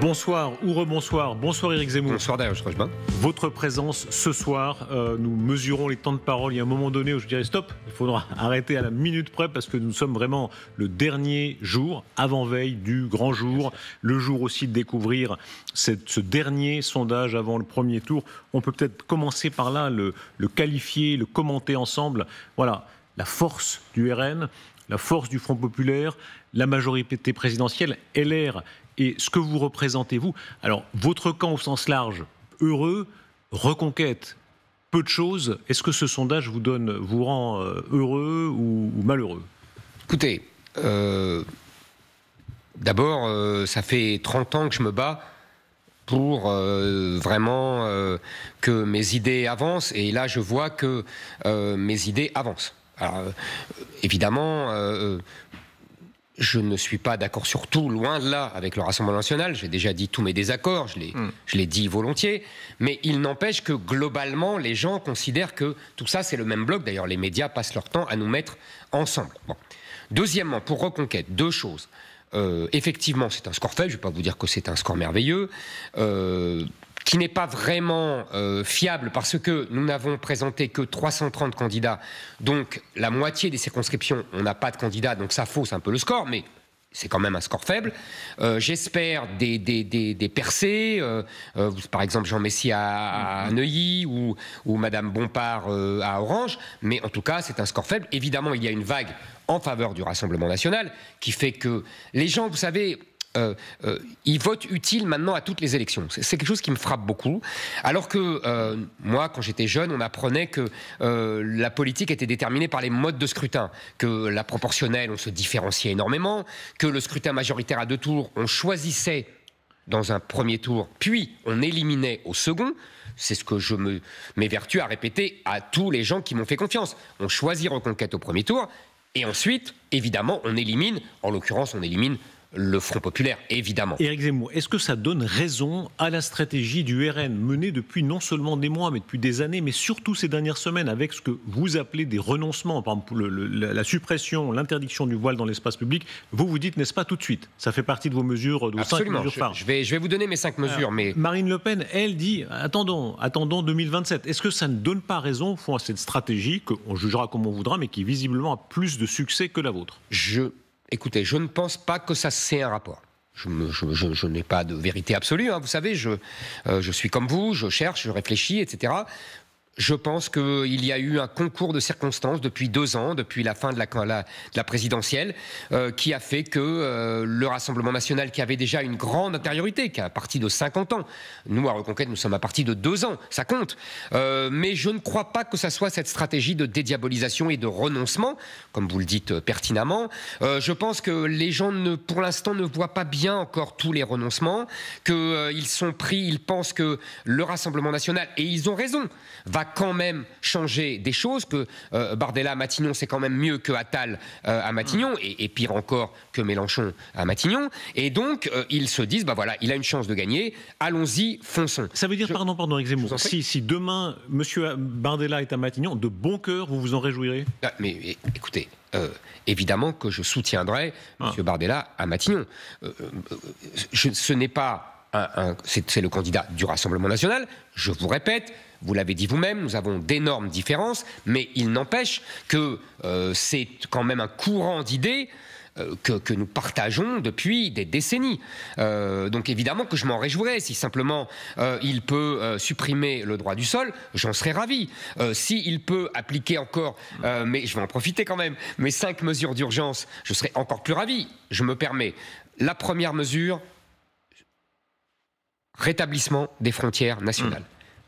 Bonsoir ou rebonsoir. Bonsoir Éric Zemmour. Bonsoir Dario Schröchbin. Votre présence ce soir, nous mesurons les temps de parole. Il y a un moment donné où je dirais stop, il faudra arrêter à la minute près parce que nous sommes vraiment le dernier jour, avant-veille du grand jour. Le jour aussi de découvrir ce dernier sondage avant le premier tour. On peut peut-être commencer par là, le qualifier, le commenter ensemble. Voilà, la force du RN, la force du Front Populaire, la majorité présidentielle, LR et ce que vous représentez, vous. Alors, votre camp au sens large, heureux, reconquête, peu de choses. Est-ce que ce sondage vous rend heureux ou malheureux? Écoutez, d'abord, ça fait 30 ans que je me bats pour vraiment que mes idées avancent. Et là, je vois que mes idées avancent. Alors, évidemment... je ne suis pas d'accord sur tout, loin de là, avec le Rassemblement national. J'ai déjà dit tous mes désaccords, je l'ai dit volontiers. Mais il n'empêche que, globalement, les gens considèrent que tout ça, c'est le même bloc. D'ailleurs, les médias passent leur temps à nous mettre ensemble. Bon. Deuxièmement, pour Reconquête, deux choses. Effectivement, c'est un score faible. Je ne vais pas vous dire que c'est un score merveilleux. Qui n'est pas vraiment fiable parce que nous n'avons présenté que 330 candidats, donc la moitié des circonscriptions, on n'a pas de candidats, donc ça fausse un peu le score, mais c'est quand même un score faible. J'espère des percées, par exemple Jean Messi à Neuilly ou Madame Bompard à Orange, mais en tout cas c'est un score faible. Évidemment, il y a une vague en faveur du Rassemblement national qui fait que les gens, vous savez... ils votent utile maintenant à toutes les élections. C'est quelque chose qui me frappe beaucoup. Alors que moi, quand j'étais jeune, on apprenait que la politique était déterminée par les modes de scrutin, que la proportionnelle, on se différenciait énormément, que le scrutin majoritaire à deux tours, on choisissait dans un premier tour, puis on éliminait au second. C'est ce que je m'évertue à répéter à tous les gens qui m'ont fait confiance. On choisit Reconquête au premier tour, et ensuite, évidemment, on élimine, en l'occurrence, on élimine le Front Populaire, évidemment. Éric Zemmour, est-ce que ça donne raison à la stratégie du RN menée depuis non seulement des mois, mais depuis des années, mais surtout ces dernières semaines, avec ce que vous appelez des renoncements, par exemple la suppression, l'interdiction du voile dans l'espace public, vous dites, n'est-ce pas, tout de suite? Ça fait partie de vos mesures, de vos 5 mesures phares. Je vais vous donner mes 5 mesures, mais... Marine Le Pen, elle dit, attendons 2027. Est-ce que ça ne donne pas raison, au fond, à cette stratégie, qu'on jugera comme on voudra, mais qui visiblement a plus de succès que la vôtre? Écoutez, je ne pense pas que ça c'est un rapport. Je n'ai pas de vérité absolue, hein, vous savez, je suis comme vous, je cherche, je réfléchis, etc. Je pense qu'il y a eu un concours de circonstances depuis 2 ans, depuis la fin de la présidentielle, qui a fait que le Rassemblement national, qui avait déjà une grande intériorité, qui a un parti de 50 ans, nous à Reconquête, nous sommes à parti de 2 ans, ça compte. Mais je ne crois pas que ça soit cette stratégie de dédiabolisation et de renoncement, comme vous le dites pertinemment. Je pense que les gens, pour l'instant, ne voient pas bien encore tous les renoncements, qu'ils sont pris, ils pensent que le Rassemblement national, et ils ont raison, va quand même changer des choses, que Bardella à Matignon, c'est quand même mieux que Attal à Matignon, et pire encore que Mélenchon à Matignon. Et donc, ils se disent, voilà, il a une chance de gagner, allons-y, fonçons. Ça veut dire, pardon, Éric Zemmour, si demain, M. Bardella est à Matignon, de bon cœur, vous vous en réjouirez? Mais écoutez... évidemment que je soutiendrai M. Bardella à Matignon. Ce n'est pas... c'est le candidat du Rassemblement national, je vous répète, vous l'avez dit vous-même, nous avons d'énormes différences, mais il n'empêche que c'est quand même un courant d'idées que nous partageons depuis des décennies. Donc évidemment que je m'en réjouirais. Si simplement il peut supprimer le droit du sol, j'en serais ravi. S'il peut appliquer encore, mais je vais en profiter quand même, mes 5 mesures d'urgence, je serais encore plus ravi. Je me permets. La première mesure, rétablissement des frontières nationales.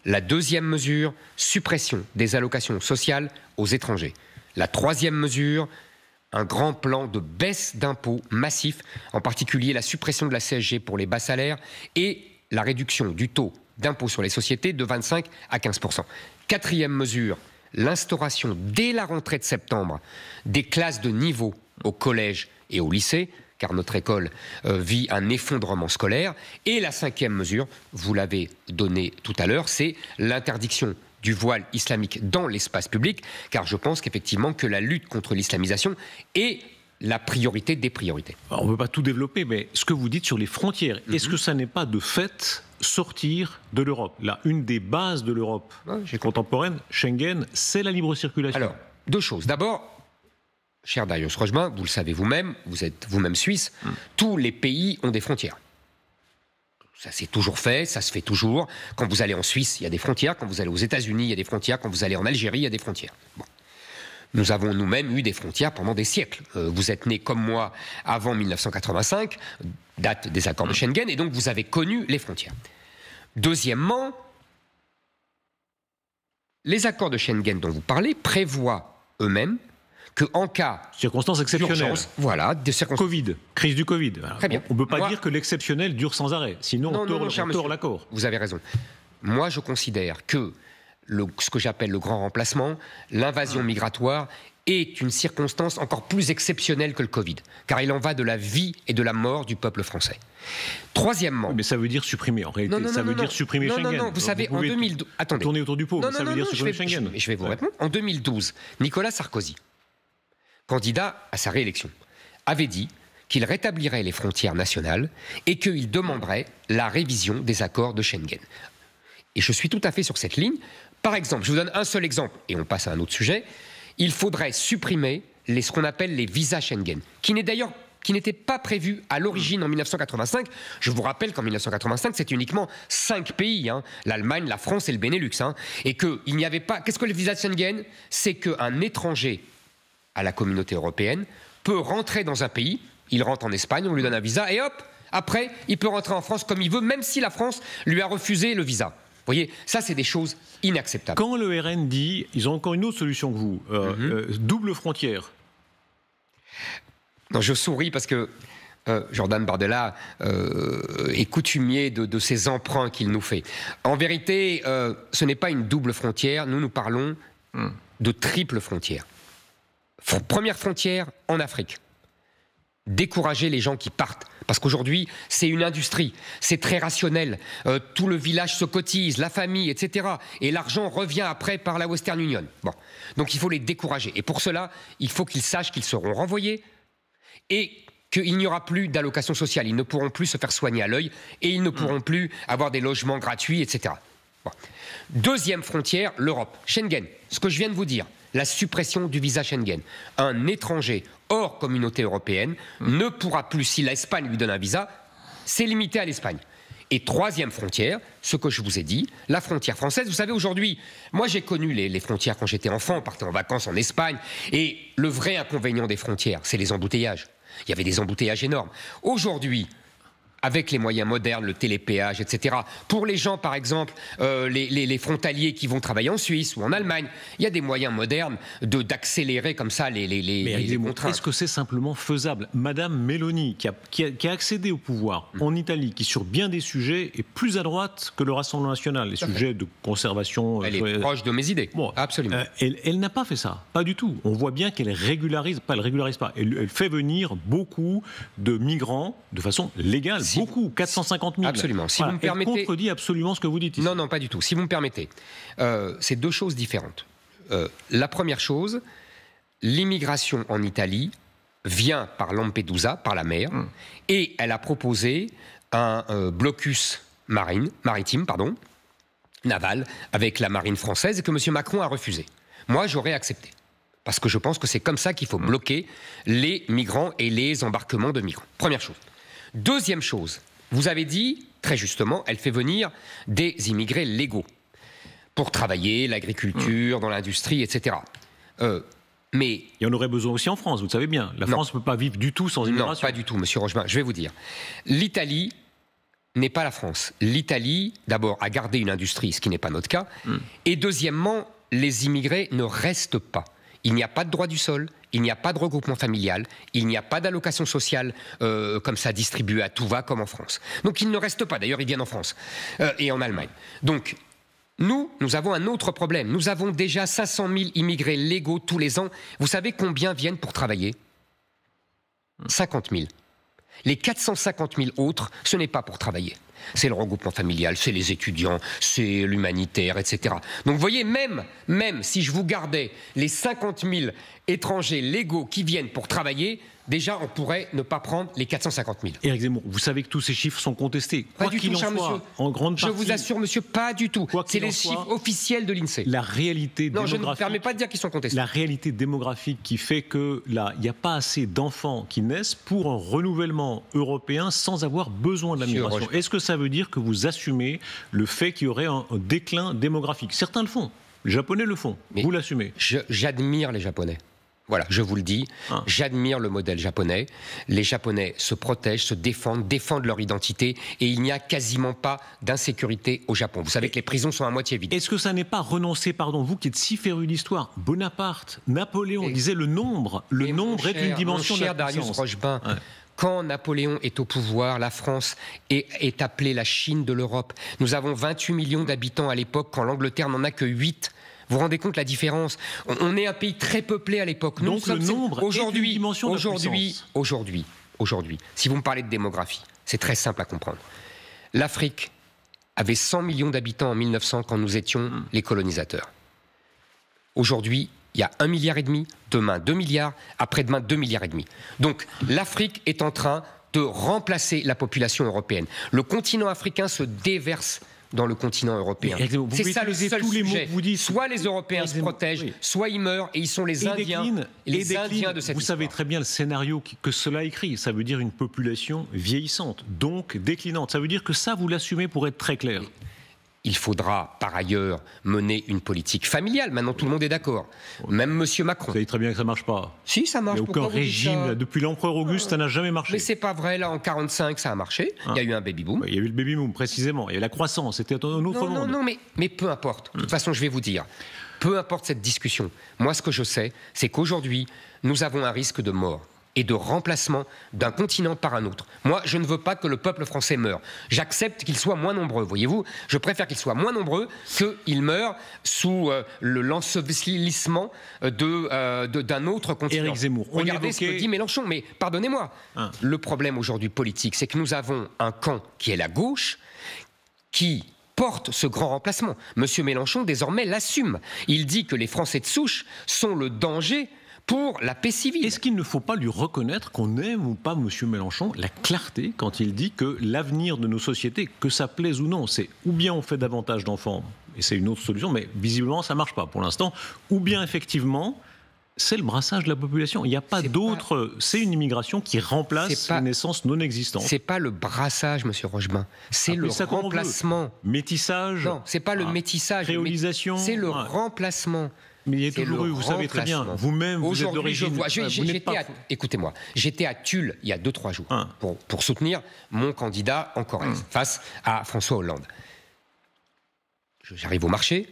La deuxième mesure, suppression des allocations sociales aux étrangers. La troisième mesure, un grand plan de baisse d'impôts massif, en particulier la suppression de la CSG pour les bas salaires et la réduction du taux d'impôt sur les sociétés de 25 à 15%. Quatrième mesure, l'instauration dès la rentrée de septembre des classes de niveau au collège et au lycée, car notre école vit un effondrement scolaire. Et la 5e mesure, vous l'avez donnée tout à l'heure, c'est l'interdiction du voile islamique dans l'espace public, car je pense qu'effectivement que la lutte contre l'islamisation est la priorité des priorités. Alors, on ne peut pas tout développer, mais ce que vous dites sur les frontières, est-ce que ça n'est pas de fait sortir de l'Europe? Là, une des bases de l'Europe contemporaine, Schengen, c'est la libre circulation. Alors, deux choses. D'abord, cher Darius Rochemin, vous le savez vous-même, vous êtes vous-même suisse, tous les pays ont des frontières. Ça s'est toujours fait, ça se fait toujours. Quand vous allez en Suisse, il y a des frontières. Quand vous allez aux États-Unis, il y a des frontières. Quand vous allez en Algérie, il y a des frontières. Bon. Nous avons nous-mêmes eu des frontières pendant des siècles. Vous êtes né comme moi avant 1985, date des accords de Schengen, et donc vous avez connu les frontières. Deuxièmement, les accords de Schengen dont vous parlez prévoient eux-mêmes qu'en cas circonstances exceptionnelles, voilà, des circonstances. Covid, crise du Covid. Très bien. On ne peut pas dire que l'exceptionnel dure sans arrêt, sinon on tord l'accord. Vous avez raison. Moi, je considère que ce que j'appelle le grand remplacement, l'invasion migratoire, est une circonstance encore plus exceptionnelle que le Covid, car il en va de la vie et de la mort du peuple français. Troisièmement... Oui, mais ça veut dire supprimer, en réalité. Ça veut dire supprimer Schengen. Non, vous savez, en 2012... Attendez. Tourner autour du pot, ça veut dire supprimer Schengen. Je vais vous répondre. En 2012, Nicolas Sarkozy, candidat à sa réélection, avait dit qu'il rétablirait les frontières nationales et qu'il demanderait la révision des accords de Schengen. Et je suis tout à fait sur cette ligne. Par exemple, je vous donne un seul exemple, et on passe à un autre sujet, il faudrait supprimer ce qu'on appelle les visas Schengen, qui n'était pas prévu à l'origine en 1985. Je vous rappelle qu'en 1985, c'est uniquement 5 pays, l'Allemagne, la France et le Benelux, et qu'il n'y avait pas... Qu'est-ce que le visa Schengen? C'est qu'un étranger à la communauté européenne peut rentrer dans un pays, il rentre en Espagne, on lui donne un visa, et hop, après, il peut rentrer en France comme il veut, même si la France lui a refusé le visa. Vous voyez, ça, c'est des choses inacceptables. Quand le RN dit, ils ont encore une autre solution que vous, double frontière. Non, je souris parce que Jordan Bardella est coutumier de ces emprunts qu'il nous fait. En vérité, ce n'est pas une double frontière, nous parlons de triple frontière. Première frontière en Afrique. Décourager les gens qui partent. Parce qu'aujourd'hui, c'est une industrie, c'est très rationnel. Tout le village se cotise, la famille, etc. Et l'argent revient après par la Western Union. Bon. Donc il faut les décourager. Et pour cela, il faut qu'ils sachent qu'ils seront renvoyés et qu'il n'y aura plus d'allocation sociale. Ils ne pourront plus se faire soigner à l'œil et ils ne pourront plus avoir des logements gratuits, etc. Bon. Deuxième frontière, l'Europe. Schengen, ce que je viens de vous dire. La suppression du visa Schengen. Un étranger hors communauté européenne ne pourra plus, si l'Espagne lui donne un visa, c'est limité à l'Espagne. Et troisième frontière, ce que je vous ai dit, la frontière française. Vous savez, aujourd'hui, moi j'ai connu les frontières quand j'étais enfant, on partait en vacances en Espagne, et le vrai inconvénient des frontières, c'est les embouteillages. Il y avait des embouteillages énormes. Aujourd'hui, avec les moyens modernes, le télépéage, etc. Pour les gens, par exemple, les frontaliers qui vont travailler en Suisse ou en Allemagne, il y a des moyens modernes d'accélérer comme ça les contraintes. Est-ce que c'est simplement faisable? Madame Meloni, qui a accédé au pouvoir en Italie, qui sur bien des sujets est plus à droite que le Rassemblement national, les sujets de conservation... Elle est proche de mes idées, bon, absolument. Elle n'a pas fait ça, pas du tout. On voit bien qu'elle régularise pas, elle fait venir beaucoup de migrants de façon légale. Beaucoup, 450 000. Absolument. Si vous me permettez... Elle contredit absolument ce que vous dites ici. Non, non, pas du tout. Si vous me permettez, c'est deux choses différentes. La première chose, l'immigration en Italie vient par Lampedusa, par la mer, et elle a proposé un blocus maritime, naval, avec la marine française, et que M. Macron a refusé. Moi, j'aurais accepté. Parce que je pense que c'est comme ça qu'il faut bloquer les migrants et les embarquements de migrants. Première chose. Deuxième chose, vous avez dit, très justement, elle fait venir des immigrés légaux pour travailler, l'agriculture, dans l'industrie, etc. Mais il y en aurait besoin aussi en France, vous le savez bien. La France ne peut pas vivre du tout sans immigration. Non, pas du tout, monsieur Rochemin. Je vais vous dire. L'Italie n'est pas la France. L'Italie, d'abord, a gardé une industrie, ce qui n'est pas notre cas. Et deuxièmement, les immigrés ne restent pas. Il n'y a pas de droit du sol, il n'y a pas de regroupement familial, il n'y a pas d'allocation sociale comme ça distribuée à tout va comme en France. Donc ils ne restent pas, d'ailleurs ils viennent en France et en Allemagne. Donc nous avons un autre problème. Nous avons déjà 500 000 immigrés légaux tous les ans. Vous savez combien viennent pour travailler? 50 000. Les 450 000 autres, ce n'est pas pour travailler. C'est le regroupement familial, c'est les étudiants, c'est l'humanitaire, etc. Donc vous voyez, même si je vous gardais les 50 000 étrangers légaux qui viennent pour travailler, déjà, on pourrait ne pas prendre les 450 000. Éric Zemmour, vous savez que tous ces chiffres sont contestés. Pas du tout, cher monsieur. En grande partie, je vous assure, monsieur, pas du tout. C'est les chiffres officiels de l'INSEE. La réalité démographique... Non, je ne me permets pas de dire qu'ils sont contestés. La réalité démographique qui fait que là, il n'y a pas assez d'enfants qui naissent pour un renouvellement européen sans avoir besoin de la migration. Est-ce que ça veut dire que vous assumez le fait qu'il y aurait un déclin démographique? Certains le font. Les Japonais le font. Mais vous l'assumez? J'admire les Japonais. Voilà, je vous le dis, j'admire le modèle japonais. Les Japonais se protègent, se défendent leur identité et il n'y a quasiment pas d'insécurité au Japon. Vous savez que les prisons sont à moitié vides. Est-ce que ça n'est pas renoncer, pardon, vous qui êtes si féru d'histoire, Bonaparte, Napoléon disait le nombre est une dimension de la puissance. Darius Rochebin, quand Napoléon est au pouvoir, la France est appelée la Chine de l'Europe. Nous avons 28 millions d'habitants à l'époque quand l'Angleterre n'en a que 8. Vous vous rendez compte la différence? On est un pays très peuplé à l'époque. Donc le nombre est une dimension de la puissance. Aujourd'hui, si vous me parlez de démographie, c'est très simple à comprendre. L'Afrique avait 100 millions d'habitants en 1900 quand nous étions les colonisateurs. Aujourd'hui, il y a 1,5 milliard, demain 2 milliards, après-demain 2,5 milliards. Donc l'Afrique est en train de remplacer la population européenne. Le continent africain se déverse dans le continent européen. C'est ça le seul sujet. Soit les Européens se protègent, soit ils meurent et ils sont les Indiens de cette histoire. Vous savez très bien le scénario que cela écrit. Ça veut dire une population vieillissante, donc déclinante. Ça veut dire que ça, vous l'assumez pour être très clair. Il faudra, par ailleurs, mener une politique familiale. Maintenant, tout le monde est d'accord. Même M. Macron. Vous savez très bien que ça ne marche pas. Si, ça marche. Il n'y a aucun régime. Depuis l'empereur Auguste, ça n'a jamais marché. Mais c'est pas vrai. Là, en 1945, ça a marché. Il y a eu un baby-boom. Il y a eu le baby-boom, précisément. Il y a eu la croissance. C'était un autre monde. Non, mais peu importe. De toute façon, je vais vous dire. Peu importe cette discussion. Moi, ce que je sais, c'est qu'aujourd'hui, nous avons un risque de mort et de remplacement d'un continent par un autre. Moi, je ne veux pas que le peuple français meure. J'accepte qu'il soit moins nombreux, voyez-vous. Je préfère qu'il soit moins nombreux qu'il meure sous l'ensevelissement d'un autre continent. Éric Zemmour, regardez ce que dit Mélenchon, mais pardonnez-moi. Le problème aujourd'hui politique, c'est que nous avons un camp qui est la gauche, qui porte ce grand remplacement. Monsieur Mélenchon, désormais, l'assume. Il dit que les Français de souche sont le danger pour la paix civile. Est-ce qu'il ne faut pas lui reconnaître qu'on aime ou pas M. Mélenchon, la clarté quand il dit que l'avenir de nos sociétés, que ça plaise ou non, c'est ou bien on fait davantage d'enfants, et c'est une autre solution, mais visiblement ça ne marche pas pour l'instant, ou bien effectivement c'est le brassage de la population. Il n'y a pas d'autre... C'est une immigration qui remplace une naissance non existante. C'est pas le brassage, M. Rochebin. C'est le remplacement. Métissage. Non, c'est pas le métissage. Créolisation. C'est le remplacement. Mais il y a toujours eu, vous savez très bien, vous-même, vous êtes d'origine... Écoutez-moi, j'étais à Tulle il y a 2-3 jours pour soutenir mon candidat en Corrèze face à François Hollande. J'arrive au marché,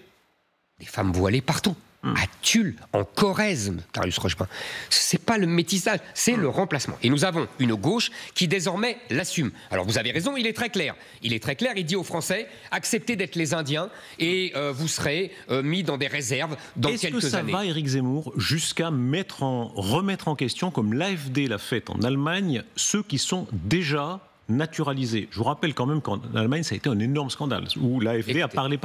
des femmes voilées partout. À Tulle, en Corrèze, Darius Rochebin. C'est pas le métissage, c'est le remplacement. Et nous avons une gauche qui désormais l'assume. Alors vous avez raison, il est très clair. Il dit aux Français, acceptez d'être les Indiens et vous serez mis dans des réserves dans quelques années. Est-ce que ça va, Éric Zemmour, jusqu'à remettre en question, comme l'AfD l'a fait en Allemagne, ceux qui sont déjà naturalisé. Je vous rappelle quand même qu'en Allemagne, ça a été un énorme scandale, où l'AfD a parlé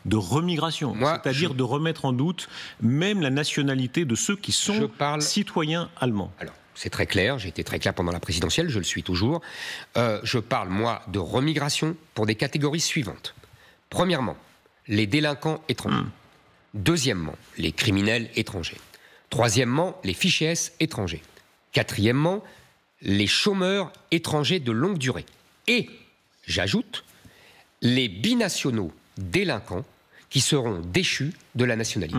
de remigration, c'est-à-dire de remettre en doute même la nationalité de ceux qui sont citoyens allemands. Alors, c'est très clair, j'ai été très clair pendant la présidentielle, je le suis toujours. Je parle, moi, de remigration pour des catégories suivantes. Premièrement, les délinquants étrangers. Deuxièmement, les criminels étrangers. Troisièmement, les fichiers S étrangers. Quatrièmement, les chômeurs étrangers de longue durée. Et, j'ajoute, les binationaux délinquants qui seront déchus de la nationalité.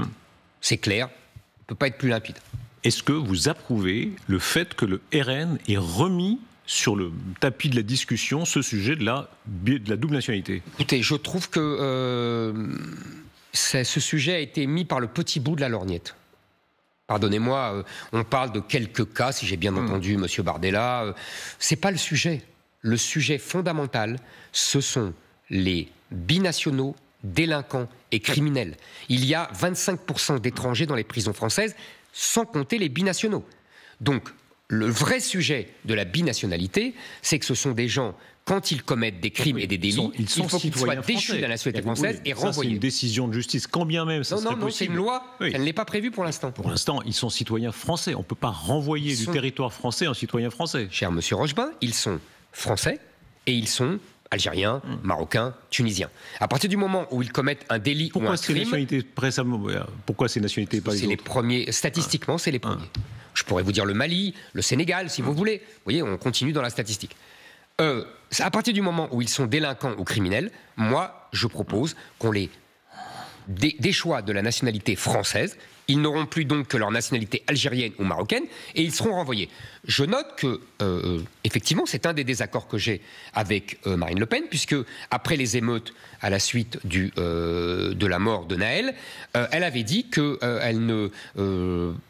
C'est clair, on ne peut pas être plus limpide. Est-ce que vous approuvez le fait que le RN ait remis sur le tapis de la discussion ce sujet de la double nationalité? Écoutez, je trouve que ce sujet a été mis par le petit bout de la lorgnette. Pardonnez-moi, on parle de quelques cas, si j'ai bien entendu M. Bardella. C'est pas le sujet. Le sujet fondamental, ce sont les binationaux, délinquants et criminels. Il y a 25% d'étrangers dans les prisons françaises, sans compter les binationaux. Donc, le vrai sujet de la binationalité, c'est que ce sont des gens, quand ils commettent des crimes et des délits, il faut qu'ils soient déchus de la nationalité française et renvoyés. C'est une décision de justice, quand bien même ça serait possible. Non, c'est une loi, elle n'est pas prévue pour l'instant. Pour l'instant, ils sont citoyens français. On ne peut pas renvoyer du territoire français un citoyen français. Cher monsieur Rochebin, ils sont français et ils sont algériens, marocains, tunisiens. À partir du moment où ils commettent un délit ou un crime... Pourquoi ces nationalités pas les autres ? C'est les premiers, statistiquement, c'est les premiers. Je pourrais vous dire le Mali, le Sénégal, si vous voulez. Vous voyez, on continue dans la statistique. À partir du moment où ils sont délinquants ou criminels, moi, je propose qu'on les déchoie de la nationalité française. Ils n'auront plus donc que leur nationalité algérienne ou marocaine et ils seront renvoyés. Je note que, effectivement, c'est un des désaccords que j'ai avec Marine Le Pen, puisque après les émeutes à la suite de la mort de Naël, elle avait dit qu'elle ne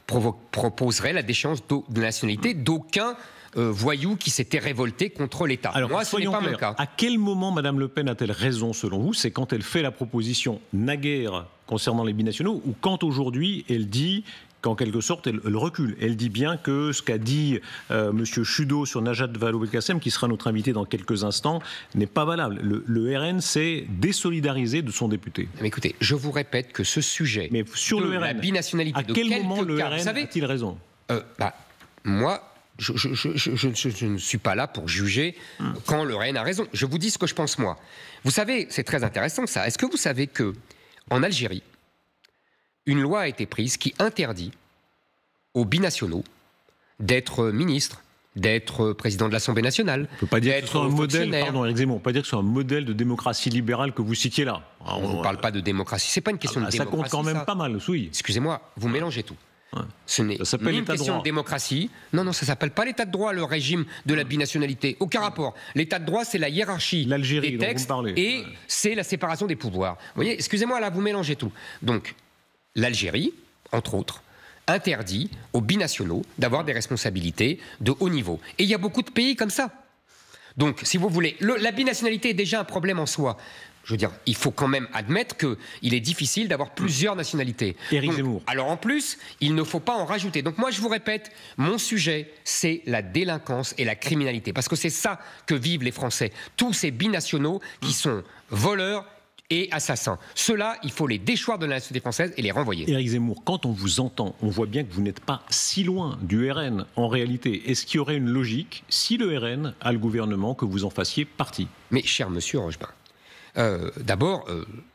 proposerait la déchéance de nationalité d'aucun voyou qui s'était révolté contre l'État. Alors, moi, ce n'est pas mon cas. À quel moment Mme Le Pen a-t-elle raison, selon vous ? C'est quand elle fait la proposition naguère concernant les binationaux, ou quand aujourd'hui elle dit qu'en quelque sorte elle recule. Elle dit bien que ce qu'a dit M. Chudo sur Najat Vallaud-Belkacem, qui sera notre invité dans quelques instants, n'est pas valable. Le RN s'est désolidariser de son député. Mais écoutez, je vous répète que ce sujet mais sur le RN, la binationalité, à quel moment le RN a-t-il raison ? Moi, je ne suis pas là pour juger quand le RN a raison. Je vous dis ce que je pense moi. Vous savez, c'est très intéressant ça. Est-ce que vous savez que en Algérie, une loi a été prise qui interdit aux binationaux d'être ministre, d'être président de l'Assemblée nationale, on peut pas dire que ce soit un modèle, pardon, Éric Zemmour, on peut pas dire que ce soit un modèle de démocratie libérale que vous citiez là. On ne parle pas de démocratie, c'est pas une question de démocratie. Ça compte quand même pas mal, oui. Excusez-moi, vous mélangez tout. Ouais. Ce n'est ni une question de démocratie. Non, ça s'appelle pas l'état de droit, le régime de la binationalité. Aucun rapport. L'état de droit, c'est la hiérarchie des textes et c'est la séparation des pouvoirs. Vous voyez, excusez-moi, là, vous mélangez tout. Donc, l'Algérie, entre autres, interdit aux binationaux d'avoir des responsabilités de haut niveau. Et il y a beaucoup de pays comme ça. Donc, si vous voulez, la binationalité est déjà un problème en soi. Je veux dire, il faut quand même admettre qu'il est difficile d'avoir plusieurs nationalités. Éric Zemmour. Alors en plus, il ne faut pas en rajouter. Donc moi, je vous répète, mon sujet, c'est la délinquance et la criminalité. Parce que c'est ça que vivent les Français. Tous ces binationaux qui sont voleurs et assassins. Ceux-là, il faut les déchoir de la nationalité française et les renvoyer. Éric Zemmour, quand on vous entend, on voit bien que vous n'êtes pas si loin du RN en réalité. Est-ce qu'il y aurait une logique, si le RN a le gouvernement, que vous en fassiez partie ? Mais cher monsieur Rochebin, d'abord,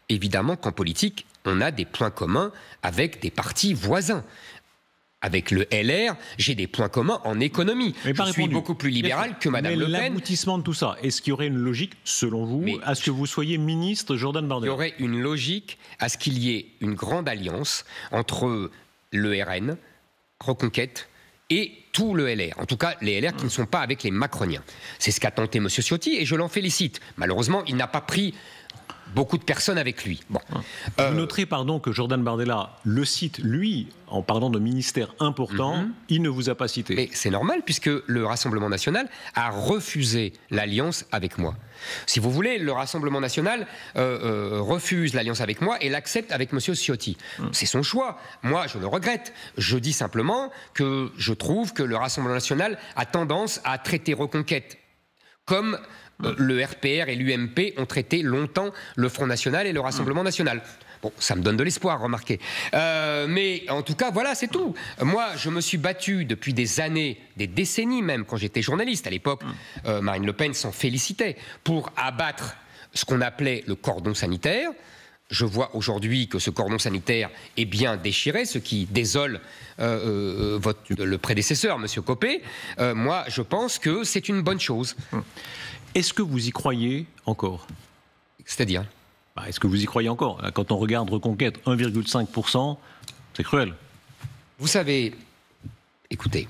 évidemment qu'en politique, on a des points communs avec des partis voisins. Avec le LR, j'ai des points communs en économie. Je suis beaucoup plus libéral que Mme Le Pen. L'aboutissement de tout ça, est-ce qu'il y aurait une logique, selon vous, à ce que vous soyez ministre Jordan Bardella ? Il y aurait une logique à ce qu'il y ait une grande alliance entre le RN, Reconquête, et tout le LR, en tout cas les LR qui ne sont pas avec les macroniens. C'est ce qu'a tenté M. Ciotti et je l'en félicite. Malheureusement, il n'a pas pris beaucoup de personnes avec lui. Bon. Vous noterez, pardon, que Jordan Bardella le cite, lui, en parlant de ministères importants, il ne vous a pas cité. Mais c'est normal, puisque le Rassemblement national a refusé l'alliance avec moi. Si vous voulez, le Rassemblement national refuse l'alliance avec moi et l'accepte avec M. Ciotti. C'est son choix. Moi, je le regrette. Je dis simplement que je trouve que le Rassemblement national a tendance à traiter Reconquête comme le RPR et l'UMP ont traité longtemps le Front National et le Rassemblement National. Bon, ça me donne de l'espoir, remarquez. Mais en tout cas, voilà, c'est tout. Moi, je me suis battu depuis des années, des décennies même, quand j'étais journaliste. À l'époque, Marine Le Pen s'en félicitait pour abattre ce qu'on appelait le cordon sanitaire. Je vois aujourd'hui que ce cordon sanitaire est bien déchiré, ce qui désole le prédécesseur, M. Copé. Moi, je pense que c'est une bonne chose. Est-ce que vous y croyez encore ? C'est-à-dire ? Est-ce que vous y croyez encore ? Quand on regarde Reconquête, 1,5%, c'est cruel. Vous savez, écoutez,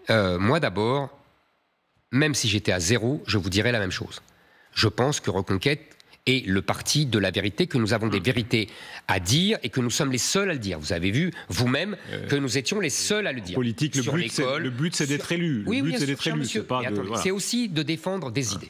moi d'abord, même si j'étais à zéro, je vous dirais la même chose. Je pense que Reconquête est le parti de la vérité, que nous avons des vérités à dire et que nous sommes les seuls à le dire. Vous avez vu vous-même que nous étions les seuls à le dire. Politique, le but c'est d'être élu. Oui, c'est d'être élu. C'est aussi de défendre des idées.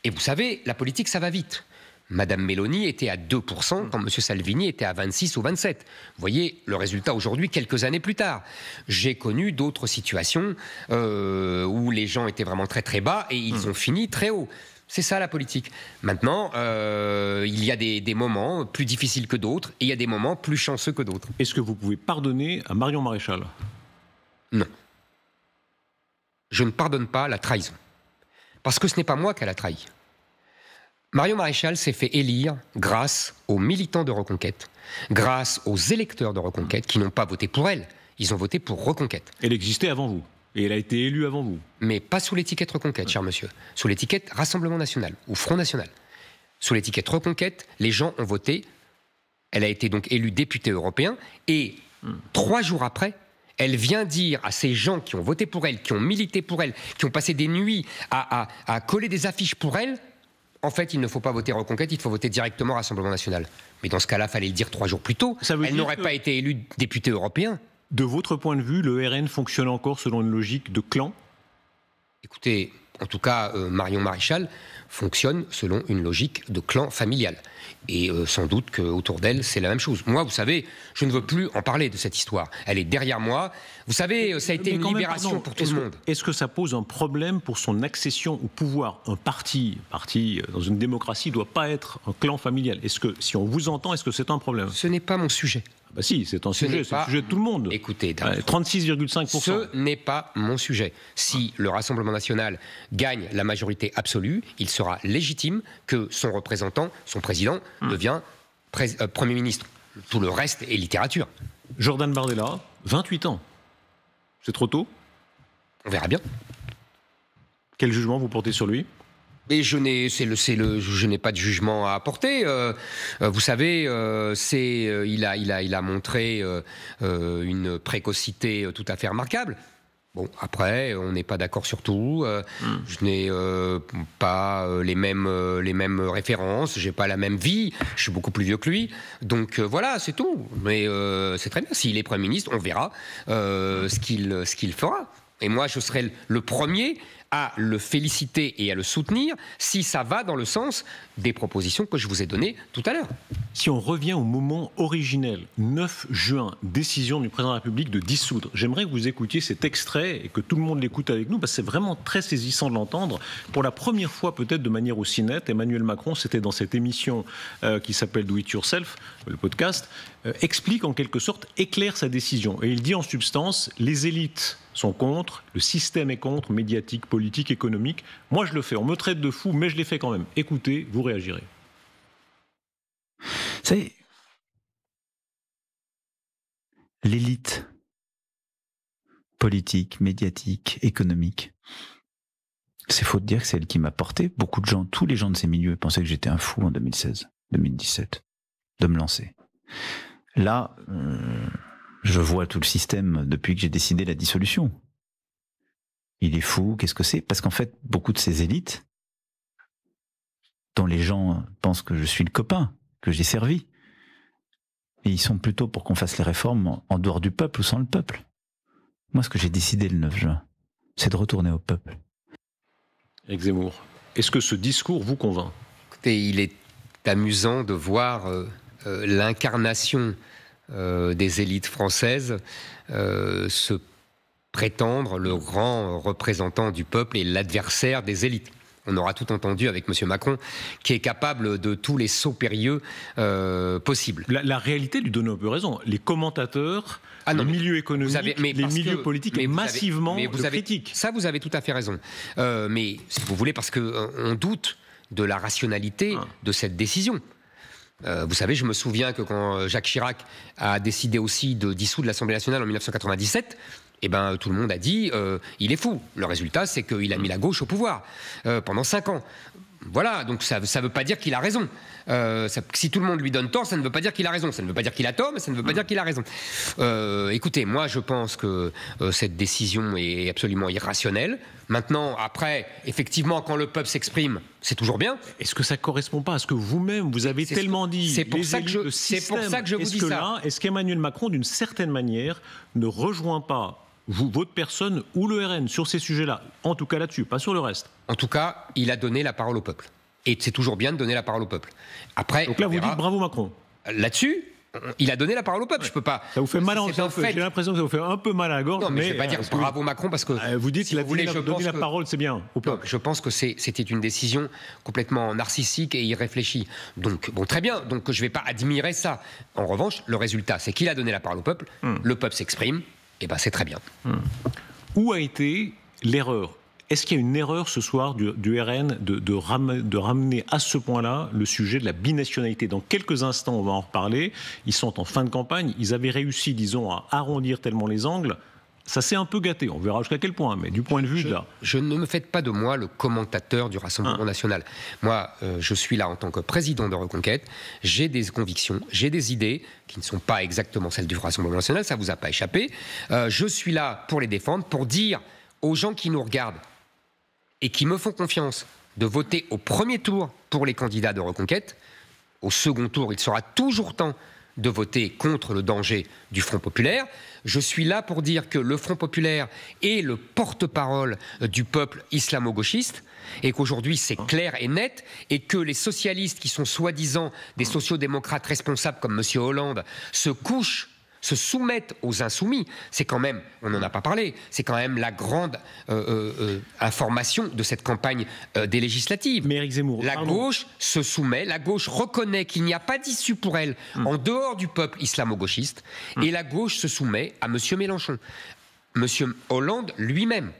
Et vous savez, la politique, ça va vite. Madame Meloni était à 2% quand Monsieur Salvini était à 26 ou 27. Vous voyez le résultat aujourd'hui, quelques années plus tard. J'ai connu d'autres situations où les gens étaient vraiment très très bas et ils ont fini très haut. C'est ça la politique. Maintenant, il y a des moments plus difficiles que d'autres et il y a des moments plus chanceux que d'autres. Est-ce que vous pouvez pardonner à Marion Maréchal? Non. Je ne pardonne pas la trahison. Parce que ce n'est pas moi qu'elle a trahi. Marion Maréchal s'est fait élire grâce aux militants de Reconquête, grâce aux électeurs de Reconquête qui n'ont pas voté pour elle. Ils ont voté pour Reconquête. Elle existait avant vous. Et elle a été élue avant vous. Mais pas sous l'étiquette Reconquête, cher monsieur. Sous l'étiquette Rassemblement National ou Front National. Sous l'étiquette Reconquête, les gens ont voté. Elle a été donc élue députée européen. Et 3 jours après, elle vient dire à ces gens qui ont voté pour elle, qui ont milité pour elle, qui ont passé des nuits à coller des affiches pour elle, en fait, il ne faut pas voter Reconquête, il faut voter directement Rassemblement National. Mais dans ce cas-là, il fallait le dire 3 jours plus tôt. Elle n'aurait pas été élue députée européen. De votre point de vue, le RN fonctionne encore selon une logique de clan? Écoutez, en tout cas, Marion Maréchal fonctionne selon une logique de clan familial. Et sans doute qu'autour d'elle, c'est la même chose. Moi, vous savez, je ne veux plus en parler de cette histoire. Elle est derrière moi. Vous savez, ça a été une libération pour tout le monde. Est-ce que ça pose un problème pour son accession au pouvoir? Un parti dans une démocratie ne doit pas être un clan familial. Est-ce que, si on vous entend, est-ce que c'est un problème? Ce n'est pas mon sujet. Bah si, c'est un sujet, c'est le sujet de tout le monde. Écoutez, 36,5%. Ce n'est pas mon sujet. Si le Rassemblement National gagne la majorité absolue, il sera légitime que son représentant, son président, devient Premier ministre. Tout le reste est littérature. Jordan Bardella, 28 ans. C'est trop tôt? On verra bien. Quel jugement vous portez sur lui? Et je n'ai pas de jugement à apporter. Vous savez, il a montré une précocité tout à fait remarquable. Bon, après, on n'est pas d'accord sur tout. Je n'ai pas les mêmes références. J'ai pas la même vie. Je suis beaucoup plus vieux que lui. Donc voilà, c'est tout. Mais c'est très bien. S'il est Premier ministre, on verra ce qu'il fera. Et moi, je serai le premier à le féliciter et à le soutenir si ça va dans le sens des propositions que je vous ai données tout à l'heure. Si on revient au moment originel, 9 juin, décision du président de la République de dissoudre, j'aimerais que vous écoutiez cet extrait et que tout le monde l'écoute avec nous parce que c'est vraiment très saisissant de l'entendre. Pour la première fois peut-être de manière aussi nette, Emmanuel Macron, c'était dans cette émission qui s'appelle Do It Yourself, le podcast, explique en quelque sorte, éclaire sa décision. Et il dit en substance, les élites sont contre, le système est contre, médiatique, politique, économique. Moi, je le fais. On me traite de fou, mais je l'ai fait quand même. Écoutez, vous réagirez. C'est l'élite politique, médiatique, économique. C'est faux de dire que c'est elle qui m'a porté. Beaucoup de gens, tous les gens de ces milieux pensaient que j'étais un fou en 2016, 2017, de me lancer. Là, je vois tout le système depuis que j'ai décidé la dissolution. Il est fou, qu'est-ce que c'est? Parce qu'en fait, beaucoup de ces élites, dont les gens pensent que je suis le copain, que j'ai servi, et ils sont plutôt pour qu'on fasse les réformes en dehors du peuple ou sans le peuple. Moi, ce que j'ai décidé le 9 juin, c'est de retourner au peuple. Éric Zemmour, est-ce que ce discours vous convainc? Écoutez, il est amusant de voir l'incarnation des élites françaises se prétendre le grand représentant du peuple et l'adversaire des élites. On aura tout entendu avec M. Macron, qui est capable de tous les sauts périlleux possibles. La réalité lui donne un peu raison. Les commentateurs, les milieux économiques, les milieux politiques, massivement le critiquent. Ça, vous avez tout à fait raison. Mais si vous voulez, parce qu'on doute de la rationalité de cette décision. Vous savez, je me souviens que quand Jacques Chirac a décidé aussi de dissoudre l'Assemblée nationale en 1997, eh ben, tout le monde a dit il est fou. Le résultat, c'est qu'il a mis la gauche au pouvoir pendant 5 ans. Voilà, donc ça ne veut pas dire qu'il a raison. Si tout le monde lui donne tort, ça ne veut pas dire qu'il a raison. Ça ne veut pas dire qu'il a tort, mais ça ne veut pas dire qu'il a raison. Écoutez, moi je pense que cette décision est absolument irrationnelle. Maintenant, après, effectivement, quand le peuple s'exprime, c'est toujours bien. Est-ce que ça ne correspond pas à ce que vous-même, vous avez tellement dit? C'est pour ça que je vous dis ça. Est-ce qu'Emmanuel Macron, d'une certaine manière, ne rejoint pas votre personne ou le RN sur ces sujets-là? En tout cas là-dessus, pas sur le reste. En tout cas, il a donné la parole au peuple. Et c'est toujours bien de donner la parole au peuple. Après, donc là, vous dites bravo Macron. Là-dessus, il a donné la parole au peuple. Je peux pas. Ça vous fait mal j'ai l'impression que ça vous fait un peu mal à la gorge. Non, mais je vais pas dire bravo Macron parce que vous dites qu'il a donné la parole, c'est bien au peuple. Je pense que c'était une décision complètement narcissique et irréfléchie. Donc bon, très bien. Donc je vais pas admirer ça. En revanche, le résultat, c'est qu'il a donné la parole au peuple. Le peuple s'exprime. Et ben c'est très bien. Où a été l'erreur ? Est-ce qu'il y a une erreur ce soir du RN de ramener à ce point-là le sujet de la binationalité ? Dans quelques instants, on va en reparler. Ils sont en fin de campagne. Ils avaient réussi, disons, à arrondir tellement les angles. Ça s'est un peu gâté. On verra jusqu'à quel point. Mais du point de vue de là... Je ne me faites pas de moi le commentateur du Rassemblement national. Moi, je suis là en tant que président de Reconquête. J'ai des convictions, j'ai des idées qui ne sont pas exactement celles du Rassemblement national. Ça ne vous a pas échappé. Je suis là pour les défendre, pour dire aux gens qui nous regardent et qui me font confiance de voter au premier tour pour les candidats de Reconquête. Au second tour, il sera toujours temps de voter contre le danger du Front populaire. Je suis là pour dire que le Front populaire est le porte-parole du peuple islamo-gauchiste et qu'aujourd'hui c'est clair et net et que les socialistes qui sont soi-disant des sociodémocrates responsables comme M. Hollande se soumettent aux insoumis, c'est quand même, on n'en a pas parlé, c'est quand même la grande information de cette campagne des législatives. Mais Éric Zemmour, gauche se soumet, la gauche reconnaît qu'il n'y a pas d'issue pour elle en dehors du peuple islamo-gauchiste, et la gauche se soumet à M. Mélenchon. M. Hollande lui-même.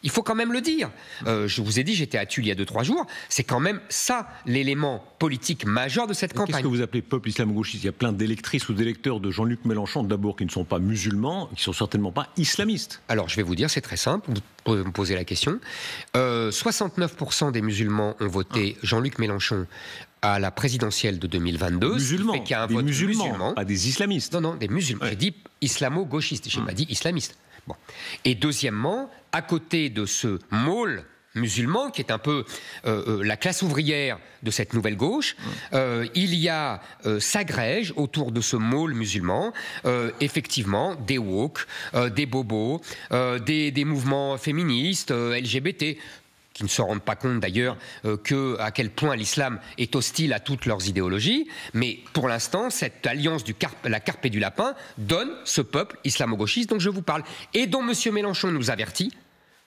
Il faut quand même le dire. Je vous ai dit, j'étais à Tulle il y a 2-3 jours. C'est quand même ça l'élément politique majeur de cette campagne. Qu'est-ce que vous appelez peuple islamo-gauchiste ? Il y a plein d'électrices ou d'électeurs de Jean-Luc Mélenchon, d'abord, qui ne sont pas musulmans, qui ne sont certainement pas islamistes. Alors, je vais vous dire, c'est très simple. Vous pouvez me poser la question. 69% des musulmans ont voté Jean-Luc Mélenchon à la présidentielle de 2022. Musulmans, fait qu'il y a un des vote musulmans, pas des islamistes. Non, des musulmans. Ouais. J'ai dit islamo-gauchiste, je n'ai pas dit islamiste. Bon. Et deuxièmement, à côté de ce môle musulman, qui est un peu la classe ouvrière de cette nouvelle gauche, il y a s'agrège autour de ce môle musulman, effectivement, des woke, des bobos, des mouvements féministes, LGBT, qui ne se rendent pas compte d'ailleurs à quel point l'islam est hostile à toutes leurs idéologies. Mais pour l'instant, cette alliance la carpe et du lapin donne ce peuple islamo-gauchiste dont je vous parle. Et dont M. Mélenchon nous avertit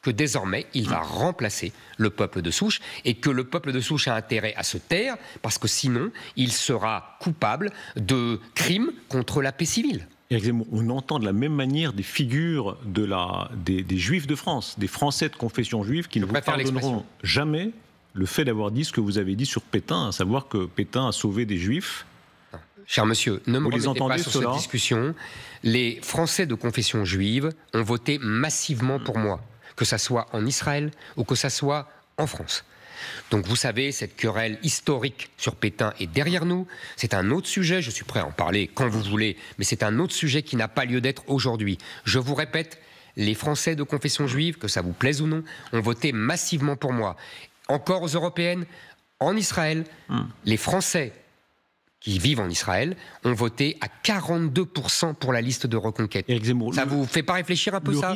que désormais, il va remplacer le peuple de souche et que le peuple de souche a intérêt à se taire parce que sinon, il sera coupable de crimes contre la paix civile. Éric Zemmour, on entend de la même manière des figures des Juifs de France, des Français de confession juive qui ne vous pardonneront jamais le fait d'avoir dit ce que vous avez dit sur Pétain, à savoir que Pétain a sauvé des Juifs. Non. Cher monsieur, ne me remettez pas sur cette discussion. Les Français de confession juive ont voté massivement pour moi, que ça soit en Israël ou que ça soit en France. Donc vous savez, cette querelle historique sur Pétain est derrière nous. C'est un autre sujet, je suis prêt à en parler quand vous voulez, mais c'est un autre sujet qui n'a pas lieu d'être aujourd'hui. Je vous répète, les Français de confession juive, que ça vous plaise ou non, ont voté massivement pour moi. Encore aux européennes, en Israël, les Français qui vivent en Israël ont voté à 42% pour la liste de Reconquête. Éric Zemmour, ça vous fait pas réfléchir un peu ça ?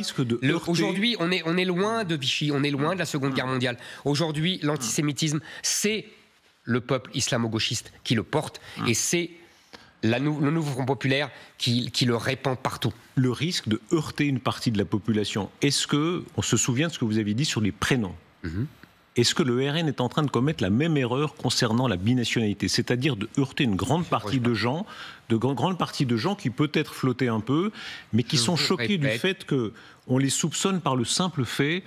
Aujourd'hui, on est loin de Vichy, on est loin de la Seconde Guerre mondiale. Aujourd'hui, l'antisémitisme, c'est le peuple islamo-gauchiste qui le porte et c'est le nouveau Front populaire qui le répand partout. Le risque de heurter une partie de la population, est-ce que, on se souvient de ce que vous avez dit sur les prénoms Est-ce que le RN est en train de commettre la même erreur concernant la binationalité, c'est-à-dire de heurter une grande partie de gens, qui peut-être flottaient un peu, mais qui sont choqués du fait qu'on les soupçonne par le simple fait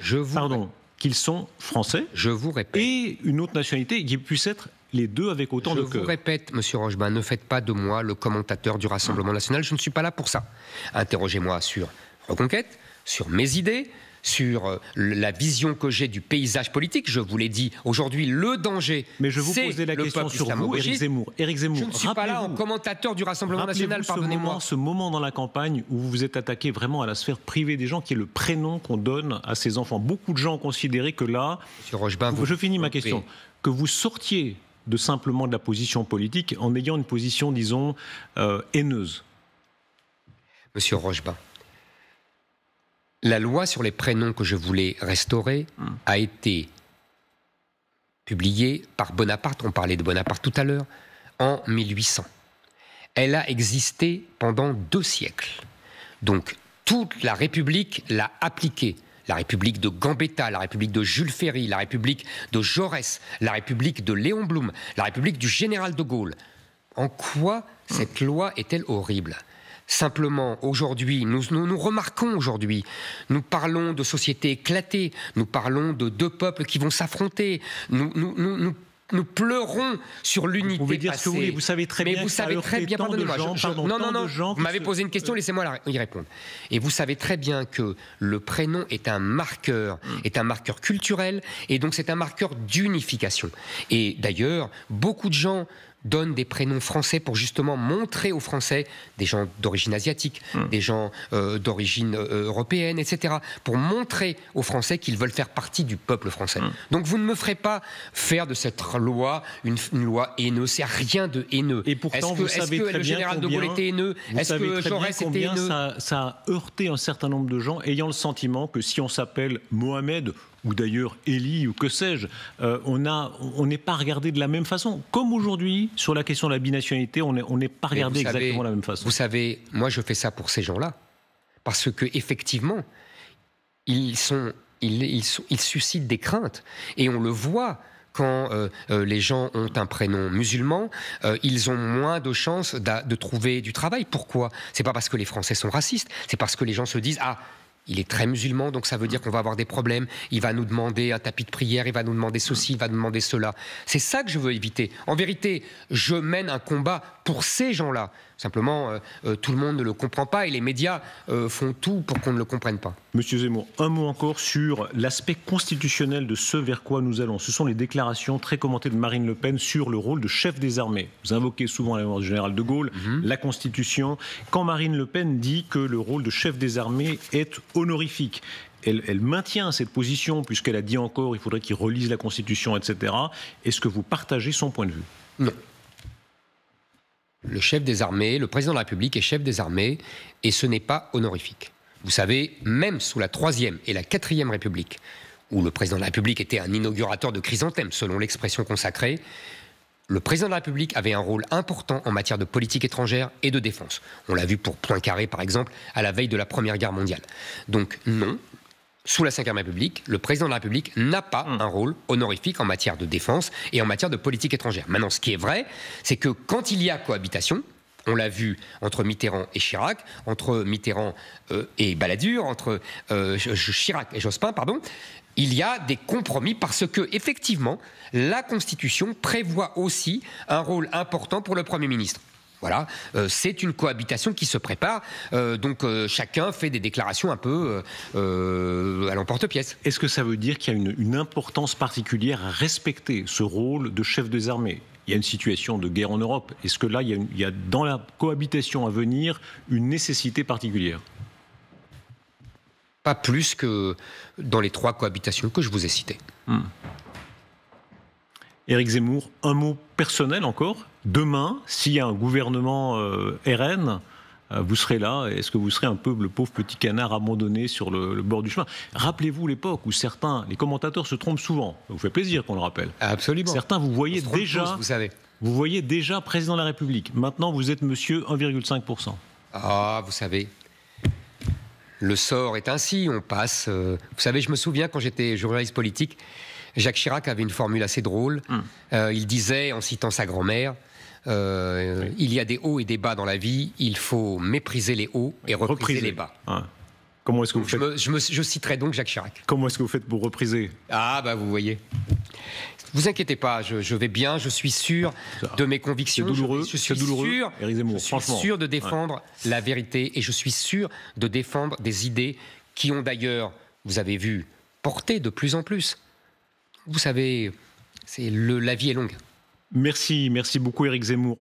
qu'ils sont français. Je vous répète. Et une autre nationalité qui puisse être les deux avec autant de cœur. Je vous répète, monsieur Rochebin, ne faites pas de moi le commentateur du Rassemblement national. Je ne suis pas là pour ça. Interrogez-moi sur Reconquête, sur mes idées, sur la vision que j'ai du paysage politique. Je vous l'ai dit, aujourd'hui, le danger, mais je vous posais la question sur vous, Éric Zemmour. Je ne suis pas là en commentateur du Rassemblement national, pardonnez-moi. Ce moment dans la campagne où vous vous êtes attaqué vraiment à la sphère privée des gens, qui est le prénom qu'on donne à ces enfants. Beaucoup de gens ont considéré que là... Monsieur Rochebin, je finis ma question. Que vous sortiez de simplement de la position politique en ayant une position, disons, haineuse. Monsieur Rochebin, la loi sur les prénoms que je voulais restaurer a été publiée par Bonaparte, on parlait de Bonaparte tout à l'heure, en 1800. Elle a existé pendant 2 siècles. Donc, toute la République l'a appliquée. La République de Gambetta, la République de Jules Ferry, la République de Jaurès, la République de Léon Blum, la République du général de Gaulle. En quoi cette loi est-elle horrible ? Simplement, aujourd'hui, nous remarquons aujourd'hui, nous parlons de sociétés éclatées, nous parlons de 2 peuples qui vont s'affronter, nous pleurons sur l'unité passée. Vous pouvez dire ce que vous voulez, vous savez très bien. Mais vous savez très bien, pardonnez-moi, non, vous m'avez posé une question, laissez-moi y répondre. Et vous savez très bien que le prénom est un marqueur culturel, et donc c'est un marqueur d'unification. Et d'ailleurs, beaucoup de gens donnent des prénoms français pour justement montrer aux Français, des gens d'origine asiatique, des gens d'origine européenne, etc., pour montrer aux Français qu'ils veulent faire partie du peuple français. Donc vous ne me ferez pas faire de cette loi une loi haineuse. Il n'y a rien de haineux. Et pourtant, vous savez très bien le général de Gaulle était haineux? Est-ce que Jaurès était haineux? Ça a heurté un certain nombre de gens ayant le sentiment que si on s'appelle Mohamed ou d'ailleurs Élie ou que sais-je, on n'est pas regardé de la même façon. Comme aujourd'hui, sur la question de la binationalité, on n'est pas regardé exactement de la même façon. Vous savez, moi je fais ça pour ces gens-là. Parce qu'effectivement, ils suscitent des craintes. Et on le voit quand les gens ont un prénom musulman, ils ont moins de chances de trouver du travail. Pourquoi ? C'est pas parce que les Français sont racistes, c'est parce que les gens se disent « Ah, il est très musulman, donc ça veut dire qu'on va avoir des problèmes. Il va nous demander un tapis de prière, il va nous demander ceci, il va nous demander cela. » C'est ça que je veux éviter. En vérité, je mène un combat pour ces gens-là. Simplement, tout le monde ne le comprend pas et les médias font tout pour qu'on ne le comprenne pas. Monsieur Zemmour, un mot encore sur l'aspect constitutionnel de ce vers quoi nous allons. Ce sont les déclarations très commentées de Marine Le Pen sur le rôle de chef des armées. Vous invoquez souvent la mémoire du général de Gaulle, la Constitution. Quand Marine Le Pen dit que le rôle de chef des armées est honorifique, elle maintient cette position puisqu'elle a dit encore il faudrait qu'il relise la Constitution, etc. Est-ce que vous partagez son point de vue ? Non. Le chef des armées, le président de la République est chef des armées et ce n'est pas honorifique. Vous savez, même sous la 3e et la 4e République, où le président de la République était un inaugurateur de chrysanthème, selon l'expression consacrée, le président de la République avait un rôle important en matière de politique étrangère et de défense. On l'a vu pour Poincaré, par exemple, à la veille de la Première Guerre mondiale. Donc non, sous la 5e République, le président de la République n'a pas un rôle honorifique en matière de défense et en matière de politique étrangère. Maintenant, ce qui est vrai, c'est que quand il y a cohabitation, on l'a vu entre Mitterrand et Chirac, entre Mitterrand et Balladur, entre Chirac et Jospin, pardon, il y a des compromis parce que, effectivement, la Constitution prévoit aussi un rôle important pour le Premier ministre. Voilà, c'est une cohabitation qui se prépare, donc chacun fait des déclarations un peu à l'emporte-pièce. Est-ce que ça veut dire qu'il y a une importance particulière à respecter ce rôle de chef des armées ? Il y a une situation de guerre en Europe. Est-ce que là, il y a dans la cohabitation à venir une nécessité particulière ? Pas plus que dans les 3 cohabitations que je vous ai citées. Éric Zemmour, un mot personnel encore. Demain, s'il y a un gouvernement RN, vous serez là. Est-ce que vous serez un peu le pauvre petit canard abandonné sur le bord du chemin ? Rappelez-vous l'époque où les commentateurs se trompent souvent. Ça vous fait plaisir qu'on le rappelle. Absolument. Certains, vous voyez déjà président de la République. Maintenant, vous êtes monsieur 1,5%. Ah, vous savez, le sort est ainsi. On passe. Vous savez, je me souviens quand j'étais journaliste politique, Jacques Chirac avait une formule assez drôle. Il disait, en citant sa grand-mère, il y a des hauts et des bas dans la vie, il faut mépriser les hauts et repriser les bas. Comment est-ce que vous faites ? Je citerai donc Jacques Chirac. Comment est-ce que vous faites pour repriser ? Ah, bah vous voyez. Vous inquiétez pas, je vais bien, je suis sûr de mes convictions. C'est douloureux, je suis sûr, Éric Zemmour, je suis sûr de défendre la vérité et je suis sûr de défendre des idées qui ont d'ailleurs, vous avez vu, porté de plus en plus. Vous savez, la vie est longue. Merci beaucoup Éric Zemmour.